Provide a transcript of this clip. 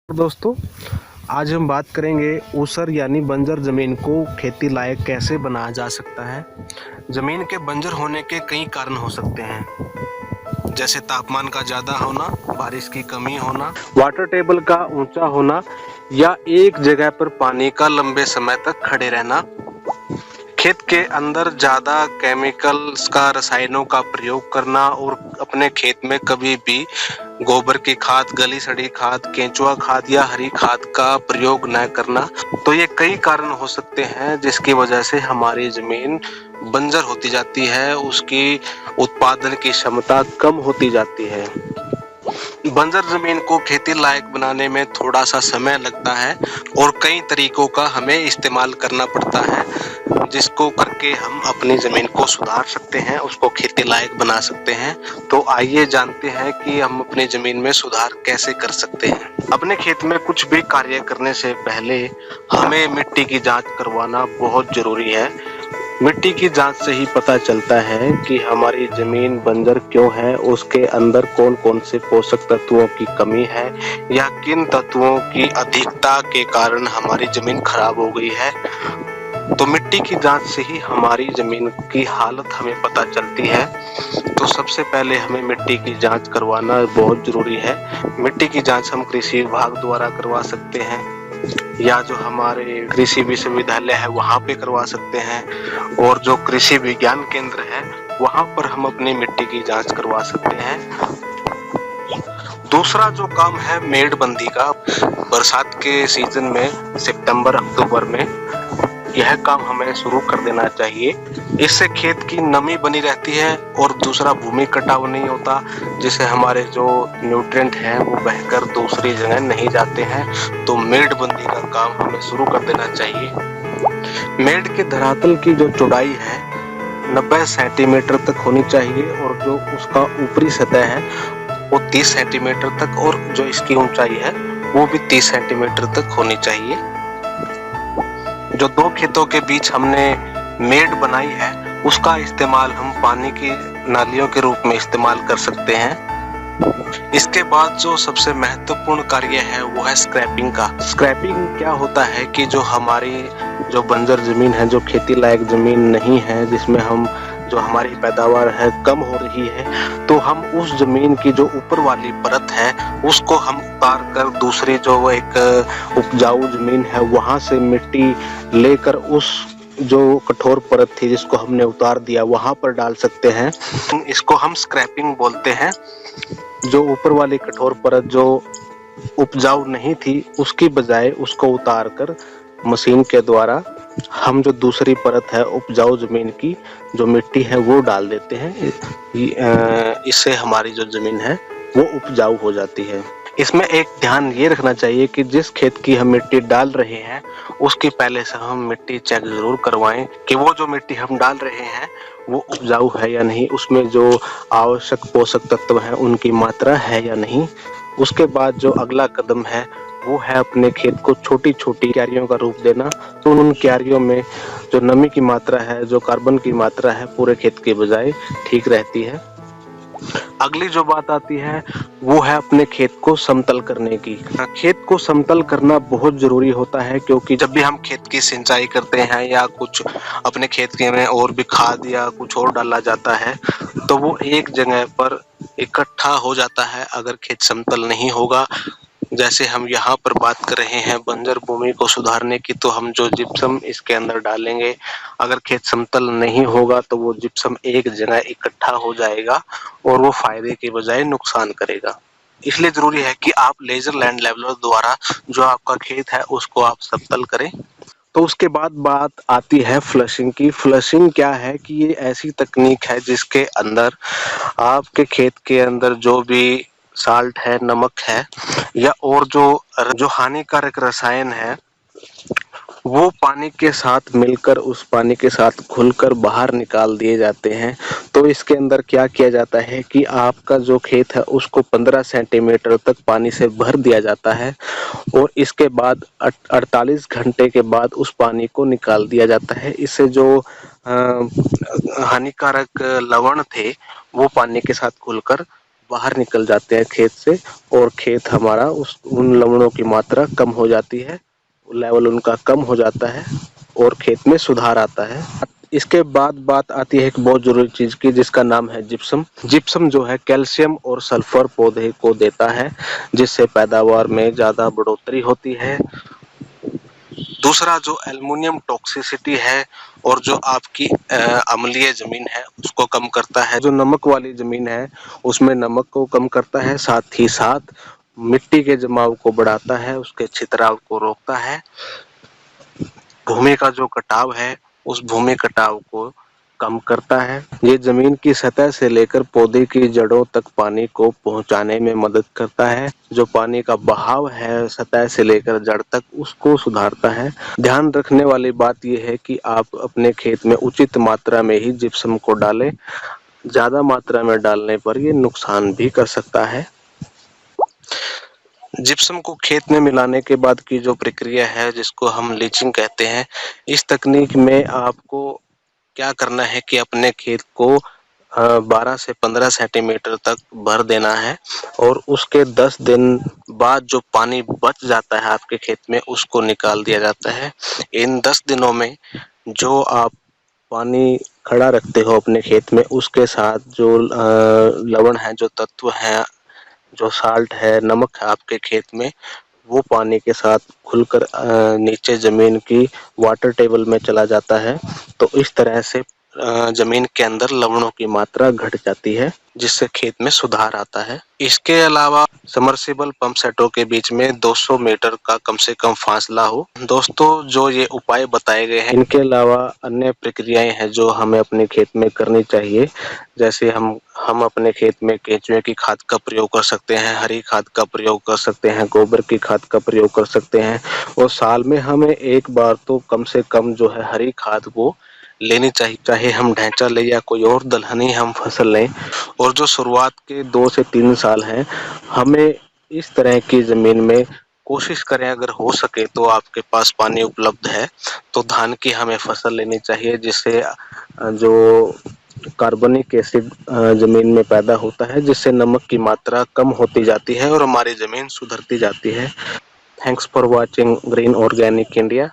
दोस्तों, आज हम बात करेंगे ऊसर यानी बंजर ज़मीन को खेती लायक कैसे बनाया जा सकता है। ज़मीन के बंजर होने के कई कारण हो सकते हैं, जैसे तापमान का ज़्यादा होना, बारिश की कमी होना, वाटर टेबल का ऊंचा होना या एक जगह पर पानी का लंबे समय तक खड़े रहना। खेत के अंदर ज़्यादा केमिकल्स का रसायनों का प्रयोग करना और अपने खेत में कभी भी गोबर की खाद, गली सड़ी खाद, केंचुआ खाद या हरी खाद का प्रयोग न करना। तो ये कई कारण हो सकते हैं जिसकी वजह से हमारी जमीन बंजर होती जाती है, उसकी उत्पादन की क्षमता कम होती जाती है। बंजर जमीन को खेती लायक बनाने में थोड़ा सा समय लगता है और कई तरीकों का हमें इस्तेमाल करना पड़ता है, जिसको करके हम अपनी जमीन को सुधार सकते हैं, उसको खेती लायक बना सकते हैं। तो आइए जानते हैं कि हम अपनी जमीन में सुधार कैसे कर सकते हैं। अपने खेत में कुछ भी कार्य करने से पहले हमें मिट्टी की जांच करवाना बहुत जरूरी है। मिट्टी की जांच से ही पता चलता है कि हमारी जमीन बंजर क्यों है, उसके अंदर कौन कौन से पोषक तत्वों की कमी है या किन तत्वों की अधिकता के कारण हमारी जमीन खराब हो गई है। तो मिट्टी की जांच से ही हमारी जमीन की हालत हमें पता चलती है। तो सबसे पहले हमें मिट्टी की जांच करवाना बहुत जरूरी है। मिट्टी की जांच हम कृषि विभाग द्वारा करवा सकते हैं या जो हमारे कृषि विश्वविद्यालय है वहाँ पे करवा सकते हैं, और जो कृषि विज्ञान केंद्र है वहाँ पर हम अपनी मिट्टी की जांच करवा सकते हैं। दूसरा जो काम है मेड़बंदी का, बरसात के सीजन में सितंबर अक्टूबर में यह काम हमें शुरू कर देना चाहिए। इससे खेत की नमी बनी रहती है और दूसरा भूमि कटाव नहीं होता, जिससे हमारे जो न्यूट्रिएंट हैं वो बहकर दूसरी जगह नहीं जाते हैं। तो मेड़बंदी का काम हमें शुरू कर देना चाहिए। मेड़ के धरातल की जो चौड़ाई है 90 सेंटीमीटर तक होनी चाहिए और जो उसका ऊपरी सतह है वो 30 सेंटीमीटर तक, और जो इसकी ऊंचाई है वो भी 30 सेंटीमीटर तक होनी चाहिए। जो दो खेतों के बीच हमने मेड़ बनाई है उसका इस्तेमाल हम पानी की नालियों के रूप में इस्तेमाल कर सकते हैं। इसके बाद जो सबसे महत्वपूर्ण कार्य है वो है स्क्रैपिंग का। स्क्रैपिंग क्या होता है कि जो हमारी जो बंजर जमीन है, जो खेती लायक जमीन नहीं है, जिसमें हम जो हमारी पैदावार है कम हो रही है, तो हम उस जमीन की जो ऊपर वाली परत है उसको हम उतार कर दूसरी जो एक उपजाऊ जमीन है वहां से मिट्टी लेकर उस जो कठोर परत थी जिसको हमने उतार दिया वहां पर डाल सकते हैं। इसको हम स्क्रैपिंग बोलते हैं। जो ऊपर वाली कठोर परत जो उपजाऊ नहीं थी उसकी बजाय उसको उतार कर मशीन के द्वारा हम जो दूसरी परत है उपजाऊ जमीन की जो मिट्टी है वो डाल देते हैं। इससे हमारी जो जमीन है वो उपजाऊ हो जाती है। इसमें एक ध्यान ये रखना चाहिए कि जिस खेत की हम मिट्टी डाल रहे हैं उसकी पहले से हम मिट्टी चेक जरूर करवाएं कि वो जो मिट्टी हम डाल रहे हैं वो उपजाऊ है या नहीं, उसमें जो आवश्यक पोषक तत्व हैं उनकी मात्रा है या नहीं। उसके बाद जो अगला कदम है वो है अपने खेत को छोटी छोटी क्यारियों का रूप देना। तो उन क्यारियों में जो नमी की मात्रा है, जो कार्बन की मात्रा है पूरे खेत के बजाय ठीक रहती है। अगली जो बात आती है वो है अपने खेत को समतल करने की। खेत को समतल करना बहुत जरूरी होता है, क्योंकि जब भी हम खेत की सिंचाई करते हैं या कुछ अपने खेत के में और भी खाद या कुछ और डाला जाता है तो वो एक जगह पर इकट्ठा हो जाता है अगर खेत समतल नहीं होगा। जैसे हम यहाँ पर बात कर रहे हैं बंजर भूमि को सुधारने की, तो हम जो जिप्सम इसके अंदर डालेंगे अगर खेत समतल नहीं होगा तो वो जिप्सम एक जगह इकट्ठा हो जाएगा और वो फायदे के बजाय नुकसान करेगा। इसलिए जरूरी है कि आप लेजर लैंड लेवलर द्वारा जो आपका खेत है उसको आप समतल करें। तो उसके बाद बात आती है फ्लशिंग की। फ्लशिंग क्या है कि ये ऐसी तकनीक है जिसके अंदर आपके खेत के अंदर जो भी साल्ट है, नमक है या और जो हानिकारक रसायन है वो पानी के साथ मिलकर उस पानी के साथ घुलकर बाहर निकाल दिए जाते हैं। तो इसके अंदर क्या किया जाता है कि आपका जो खेत है उसको 15 सेंटीमीटर तक पानी से भर दिया जाता है और इसके बाद 48 घंटे के बाद उस पानी को निकाल दिया जाता है। इससे जो हानिकारक लवण थे वो पानी के साथ घुलकर बाहर निकल जाते हैं खेत से और खेत हमारा उन लवणों की मात्रा कम हो जाती है, लेवल उनका कम हो जाता है और खेत में सुधार आता है। इसके बाद बात आती है एक बहुत जरूरी चीज की, जिसका नाम है जिप्सम। जिप्सम जो है कैल्शियम और सल्फर पौधे को देता है, जिससे पैदावार में ज्यादा बढ़ोतरी होती है। दूसरा जो एल्युमिनियम टॉक्सिसिटी है और जो आपकी अम्लीय जमीन है उसको कम करता है। जो नमक वाली जमीन है उसमें नमक को कम करता है, साथ ही साथ मिट्टी के जमाव को बढ़ाता है, उसके छितराव को रोकता है। भूमि का जो कटाव है उस भूमि कटाव को कम करता है। ये जमीन की सतह से लेकर पौधे की जड़ों तक पानी को पहुंचाने में मदद करता है। जो पानी का बहाव है सतह से लेकर जड़ तक उसको सुधारता है। ध्यान रखने वाली बात यह है कि आप अपने खेत में उचित मात्रा में ही जिप्सम को डालें। ज्यादा मात्रा में डालने पर ये नुकसान भी कर सकता है। जिप्सम को खेत में मिलाने के बाद की जो प्रक्रिया है जिसको हम लीचिंग कहते हैं, इस तकनीक में आपको क्या करना है कि अपने खेत को 12 से 15 सेंटीमीटर तक भर देना है और उसके 10 दिन बाद जो पानी बच जाता है आपके खेत में उसको निकाल दिया जाता है। इन 10 दिनों में जो आप पानी खड़ा रखते हो अपने खेत में उसके साथ जो लवण है, जो तत्व है, जो साल्ट है, नमक है आपके खेत में, वो पानी के साथ खुलकर नीचे जमीन की वाटर टेबल में चला जाता है। तो इस तरह से जमीन के अंदर लवणों की मात्रा घट जाती है, जिससे खेत में सुधार आता है। इसके अलावा समर्सिबल पंप सेटों के बीच में 200 मीटर का कम से कम फासला हो। दोस्तों, जो ये उपाय बताए गए हैं इनके अलावा अन्य प्रक्रियाएं हैं जो हमें अपने खेत में करनी चाहिए। जैसे हम अपने खेत में केंचुए की खाद का प्रयोग कर सकते हैं, हरी खाद का प्रयोग कर सकते हैं, गोबर की खाद का प्रयोग कर सकते हैं और साल में हमें एक बार तो कम से कम जो है हरी खाद वो लेनी चाहिए, चाहे हम ढैंचा लें या कोई और दलहनी हम फसल लें। और जो शुरुआत के 2 से 3 साल हैं, हमें इस तरह की जमीन में कोशिश करें, अगर हो सके तो आपके पास पानी उपलब्ध है तो धान की हमें फसल लेनी चाहिए, जिससे जो कार्बनिक एसिड जमीन में पैदा होता है, जिससे नमक की मात्रा कम होती जाती है और हमारी जमीन सुधरती जाती है। Thanks for watching green organic India.